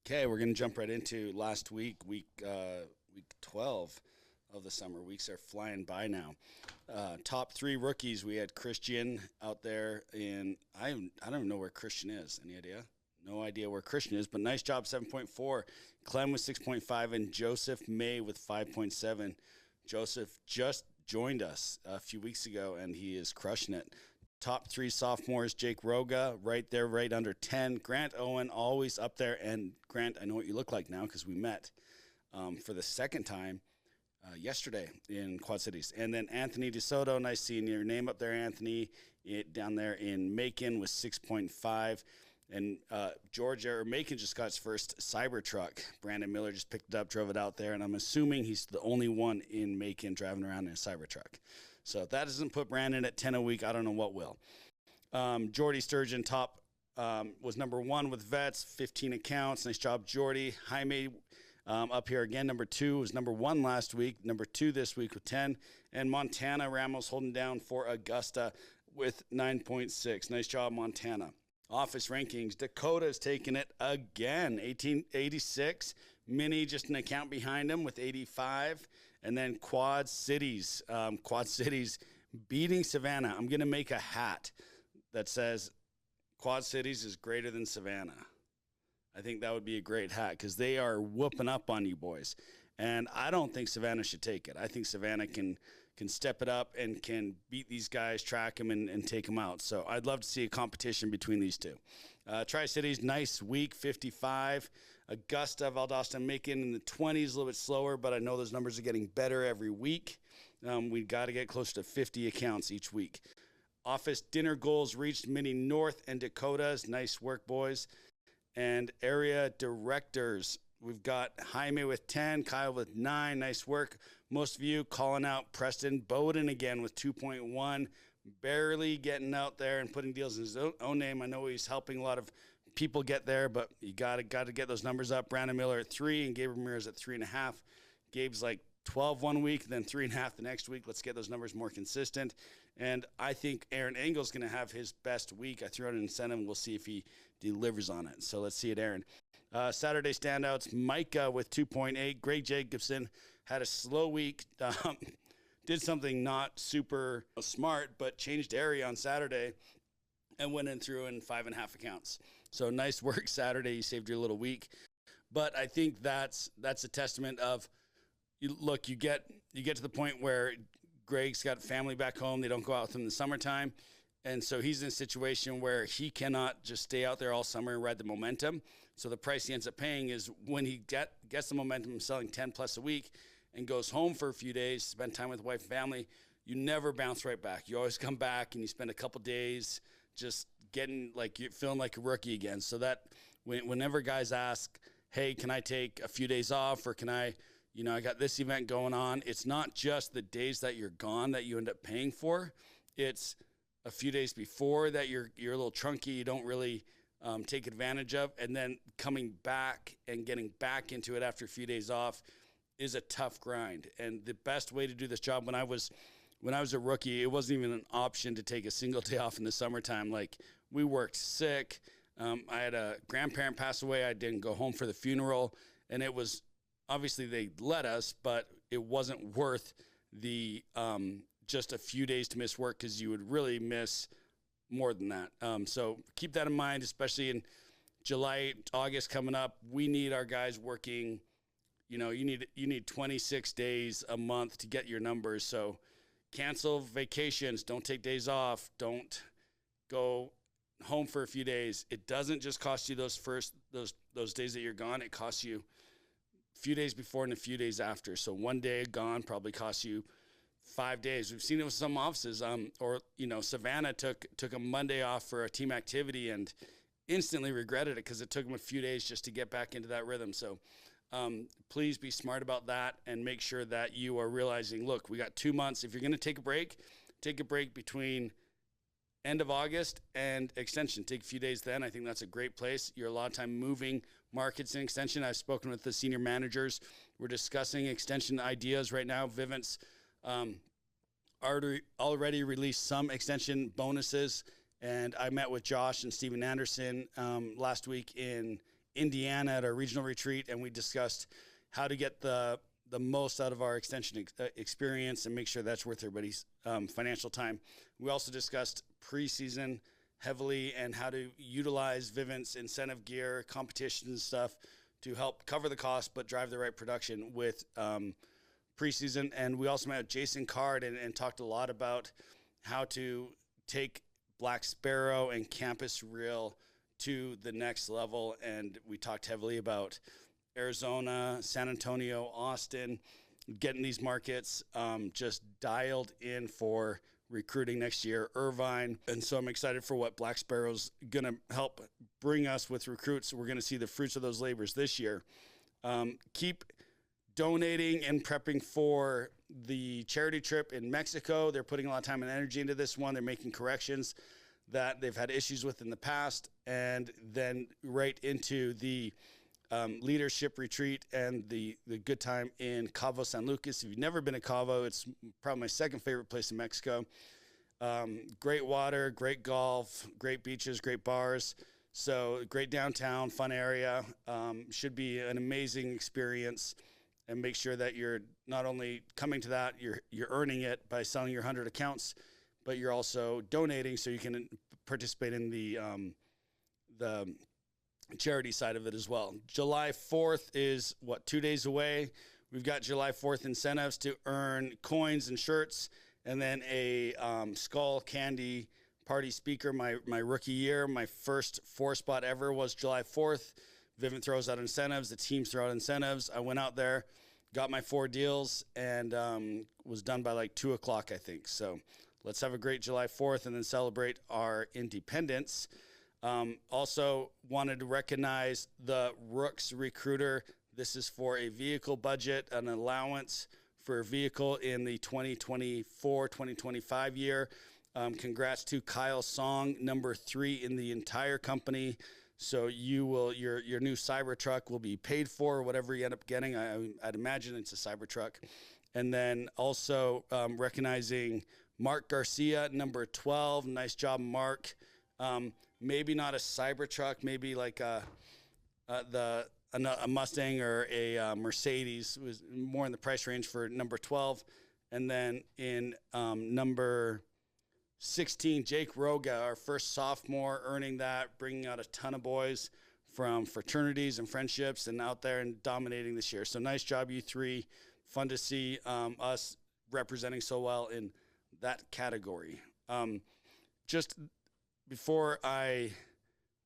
Okay, we're gonna jump right into last week 12 of the summer. Weeks are flying by now. Top three rookies. We had Christian out there in I don't even know where Christian is. Any idea? No idea where Christian is, but nice job, 7.4. Clem with 6.5, and Joseph May with 5.7. Joseph just joined us a few weeks ago, and he is crushing it. Top three sophomores: Jake Roga, right there, right under 10. Grant Owen, always up there. And Grant, I know what you look like now because we met for the second time yesterday in Quad Cities. And then Anthony DeSoto, nice seeing your name up there, Anthony, down there in Macon with 6.5. And Georgia, or Macon, just got his first Cybertruck. Brandon Miller just picked it up, drove it out there, and I'm assuming he's the only one in Macon driving around in a Cybertruck. So if that doesn't put Brandon at 10 a week, I don't know what will. Jordy Sturgeon, top, was number one with vets, 15 accounts. Nice job, Jordy. Jaime, up here again, number two, was number one last week, number two this week with 10. And Montana Ramos holding down for Augusta with 9.6. Nice job, Montana. Office rankings, Dakota's taking it again, 1886. Mini, just an account behind him with 85. And then Quad Cities beating Savannah. I'm going to make a hat that says Quad Cities is greater than Savannah. I think that would be a great hat because they are whooping up on you boys. And I don't think Savannah should take it. I think Savannah can step it up and can beat these guys, track them, and take them out. So I'd love to see a competition between these two. Tri-Cities, nice week, 55. Augusta, Valdosta, Macon in the 20s, a little bit slower, but I know those numbers are getting better every week. We've got to get close to 50 accounts each week. Office dinner goals reached, Mini North and Dakotas. Nice work, boys. And area directors, we've got Jaime with 10, Kyle with 9. Nice work. Most of you calling out Preston Bowden again with 2.1. Barely getting out there and putting deals in his own name. I know he's helping a lot of people get there, but you got to get those numbers up. Brandon Miller at 3 and Gabe Ramirez at 3.5. Gabe's like 12 one week, then 3.5 the next week. Let's get those numbers more consistent. And I think Aaron Engel's going to have his best week. I threw out an incentive, and we'll see if he delivers on it. So let's see it, Aaron. Saturday standouts, Micah with 2.8. Greg Jacobson had a slow week. Did something not super smart, but changed area on Saturday and went in through in 5.5 accounts. So nice work Saturday. You saved your little week. But I think that's a testament of, you get to the point where Greg's got family back home. They don't go out with him in the summertime. And so he's in a situation where he cannot just stay out there all summer and ride the momentum. So the price he ends up paying is when he gets the momentum, selling 10 plus a week and goes home for a few days, spend time with wife and family, you never bounce right back. You always come back and you spend a couple days just getting like you're feeling like a rookie again. So that whenever guys ask, hey, can I take a few days off, or can I got this event going on, it's not just the days that you're gone that you end up paying for. It's a few days before that you're a little trunky, you don't really take advantage of, and then coming back and getting back into it after a few days off is a tough grind. And the best way to do this job, when I was a rookie, it wasn't even an option to take a single day off in the summertime. Like, we worked sick. I had a grandparent pass away. I didn't go home for the funeral, and it was obviously they let us, but it wasn't worth the just a few days to miss work, because you would really miss more than that. So keep that in mind, especially in July, August coming up. We need our guys working. You need 26 days a month to get your numbers. So cancel vacations. Don't take days off. Don't go home for a few days. It doesn't just cost you those days that you're gone. It costs you a few days before and a few days after. So one day gone probably costs you 5 days. We've seen it with some offices. Savannah took a Monday off for a team activity and instantly regretted it because it took them a few days just to get back into that rhythm. So please be smart about that and make sure that you are realizing, look, we got 2 months. If you're going to take a break between end of August and extension. Take a few days then. I think that's a great place. You're a lot of time moving markets in extension. I've spoken with the senior managers. We're discussing extension ideas right now. Vivint's already released some extension bonuses, and I met with Josh and Steven Anderson last week in Indiana at our regional retreat, and we discussed how to get the most out of our extension experience and make sure that's worth everybody's financial time. We also discussed preseason heavily and how to utilize Vivint's incentive gear, competitions and stuff to help cover the cost but drive the right production with preseason. And we also met Jason Card and talked a lot about how to take Black Sparrow and Campus Reel to the next level. And we talked heavily about Arizona, San Antonio, Austin, getting these markets just dialed in for recruiting next year, Irvine. And so I'm excited for what Black Sparrow's going to help bring us with recruits. We're going to see the fruits of those labors this year. Keep donating and prepping for the charity trip in Mexico. They're putting a lot of time and energy into this one. They're making corrections that they've had issues with in the past, and then right into the leadership retreat and the good time in Cabo San Lucas. If you've never been to Cabo, it's probably my second favorite place in Mexico. Great water, great golf, great beaches, great bars. So great downtown, fun area. Should be an amazing experience. And make sure that you're not only coming to that, you're earning it by selling your 100 accounts, but you're also donating so you can participate in the charity side of it as well. July 4th is 2 days away. We've got July 4th incentives to earn coins and shirts, and then a Skull Candy party speaker. My rookie year, my first 4-spot ever was July 4th. Vivint throws out incentives. The teams throw out incentives. I went out there, got my 4 deals, and was done by like 2 o'clock, I think. So let's have a great July 4th and then celebrate our independence. Also wanted to recognize the Rooks Recruiter. This is for a vehicle budget, an allowance for a vehicle in the 2024-2025 year. Congrats to Kyle Song, number 3 in the entire company. So your new Cybertruck will be paid for, whatever you end up getting. I'd imagine it's a Cybertruck. And then also recognizing Mark Garcia, number 12. Nice job, Mark. Maybe not a Cybertruck, maybe like a Mustang or a Mercedes was more in the price range for number 12. And then in number 16, Jake Roga, our first sophomore, earning that, bringing out a ton of boys from fraternities and friendships and out there and dominating this year. So nice job, you 3. Fun to see us representing so well in that category. Just before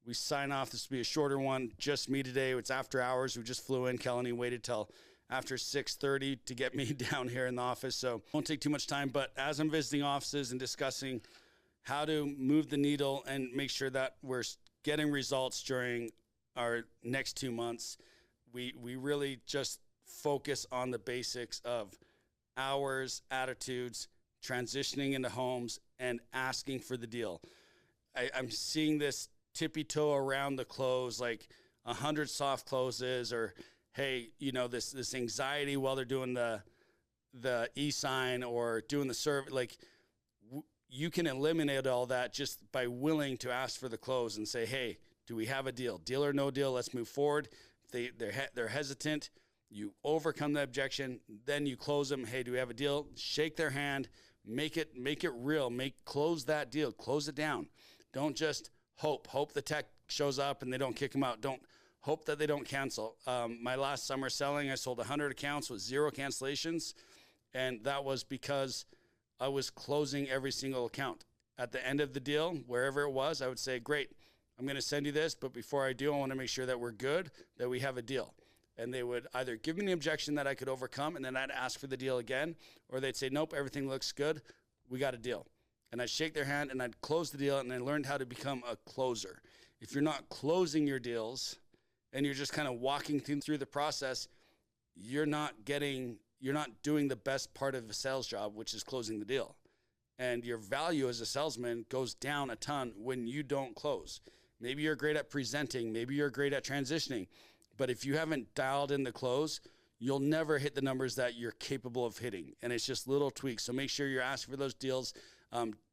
we sign off, this will be a shorter one. Just me today. It's after hours. We just flew in. Kelly waited till after 6:30 to get me down here in the office. So won't take too much time. But as I'm visiting offices and discussing how to move the needle and make sure that we're getting results during our next 2 months, we really just focus on the basics of hours, attitudes, transitioning into homes, and asking for the deal. I'm seeing this tippy toe around the close, like 100 soft closes, or hey, this anxiety while they're doing the e-sign or doing the serve. Like you can eliminate all that just by willing to ask for the close and say, hey, do we have a deal? Deal or no deal? Let's move forward. They're hesitant. You overcome the objection, then you close them. Hey, do we have a deal? Shake their hand, make it real. Close that deal. Close it down. Don't just hope the tech shows up and they don't kick them out. Don't hope that they don't cancel. My last summer selling, I sold 100 accounts with 0 cancellations, and that was because I was closing every single account. At the end of the deal, wherever it was, I would say, great, I'm going to send you this, but before I do, I want to make sure that we're good, that we have a deal. And they would either give me the objection that I could overcome, and then I'd ask for the deal again, or they'd say, nope, everything looks good, we got a deal. And I'd shake their hand, and I'd close the deal, and I learned how to become a closer. If you're not closing your deals, and you're just kind of walking through the process, you're not doing the best part of a sales job, which is closing the deal. And your value as a salesman goes down a ton when you don't close. Maybe you're great at presenting, maybe you're great at transitioning, but if you haven't dialed in the close, you'll never hit the numbers that you're capable of hitting. And it's just little tweaks. So make sure you're asking for those deals.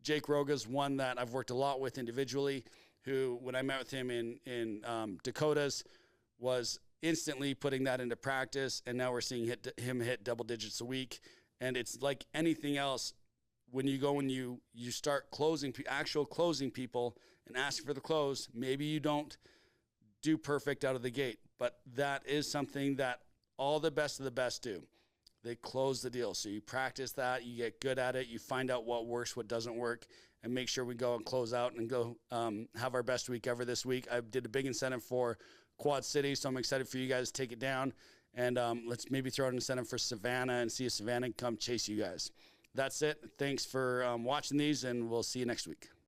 Jake Roga's one that I've worked a lot with individually, who when I met with him in Dakotas, was instantly putting that into practice, and now we're seeing him hit double digits a week. And it's like anything else. When you go and you start actual closing people and asking for the close, maybe you don't do perfect out of the gate, but that is something that all the best of the best do. They close the deal. So you practice that, you get good at it, you find out what works, what doesn't work, and make sure we go and close out and go have our best week ever this week. I did a big incentive for Quad City, so I'm excited for you guys to take it down. And let's maybe throw out an incentive for Savannah and see if Savannah can come chase you guys. That's it. Thanks for watching these, and we'll see you next week.